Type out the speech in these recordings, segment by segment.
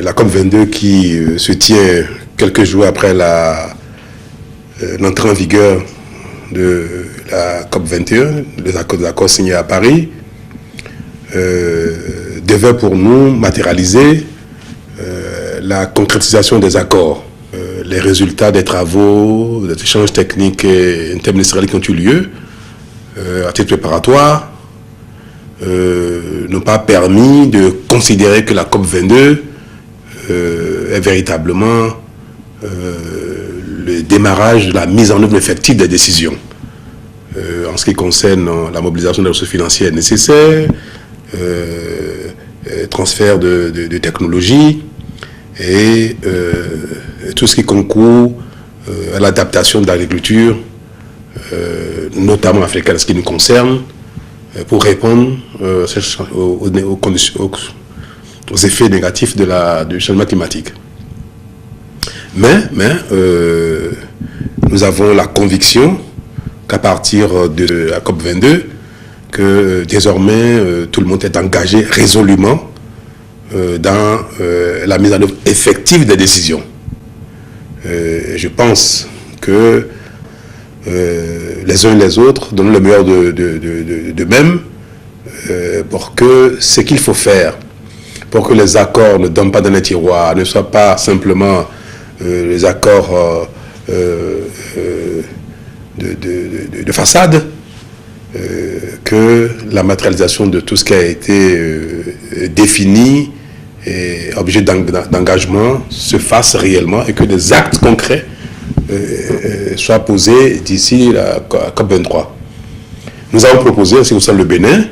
La COP22 qui se tient quelques jours après l'entrée en vigueur de la COP21, des accords signés à Paris, devait pour nous matérialiser la concrétisation des accords. Les résultats des travaux, des échanges techniques et interministériels qui ont eu lieu à titre préparatoire n'ont pas permis de considérer que la COP22 est véritablement le démarrage de la mise en œuvre effective des décisions. En ce qui concerne la mobilisation des ressources financières nécessaires, transfert de technologies et tout ce qui concourt à l'adaptation de l'agriculture, notamment africaine, ce qui nous concerne, pour répondre aux effets négatifs du changement climatique. Mais nous avons la conviction qu'à partir de la COP22, que désormais tout le monde est engagé résolument dans la mise en œuvre effective des décisions. Je pense que les uns et les autres donnent le meilleur d'eux-mêmes pour que ce qu'il faut faire, pour que les accords ne dorment pas dans les tiroirs, ne soient pas simplement les accords de façade, que la matérialisation de tout ce qui a été défini et objet d'engagement se fasse réellement et que des actes concrets soient posés d'ici la COP23. Nous avons proposé, en ce qui concerne le Bénin,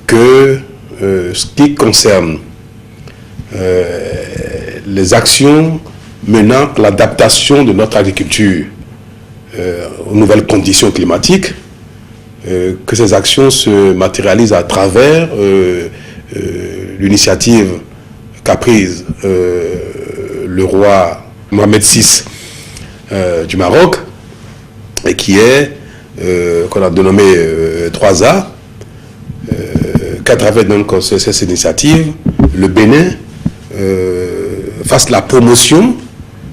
que ce qui concerne les actions menant à l'adaptation de notre agriculture aux nouvelles conditions climatiques, que ces actions se matérialisent à travers l'initiative qu'a prise le roi Mohamed VI du Maroc, et qui est, qu'on a dénommé 3A, qu'à travers donc cette initiative, le Bénin fasse la promotion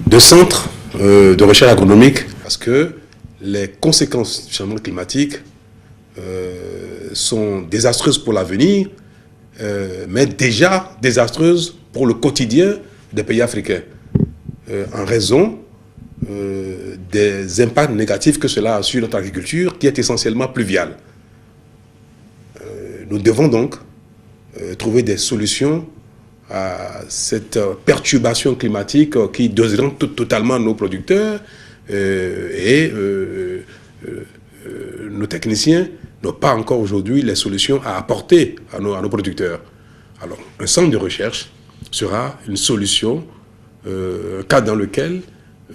de centres de recherche agronomique, parce que les conséquences du changement climatique sont désastreuses pour l'avenir, mais déjà désastreuses pour le quotidien des pays africains, en raison des impacts négatifs que cela a sur notre agriculture, qui est essentiellement pluviale. Nous devons donc trouver des solutions à cette perturbation climatique qui désoriente totalement nos producteurs et nos techniciens n'ont pas encore aujourd'hui les solutions à apporter à nos producteurs. Alors, un centre de recherche sera une solution, un cadre dans lequel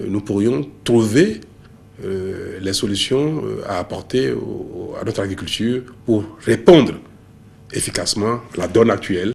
nous pourrions trouver les solutions à apporter à notre agriculture pour répondre efficacement à la donne actuelle.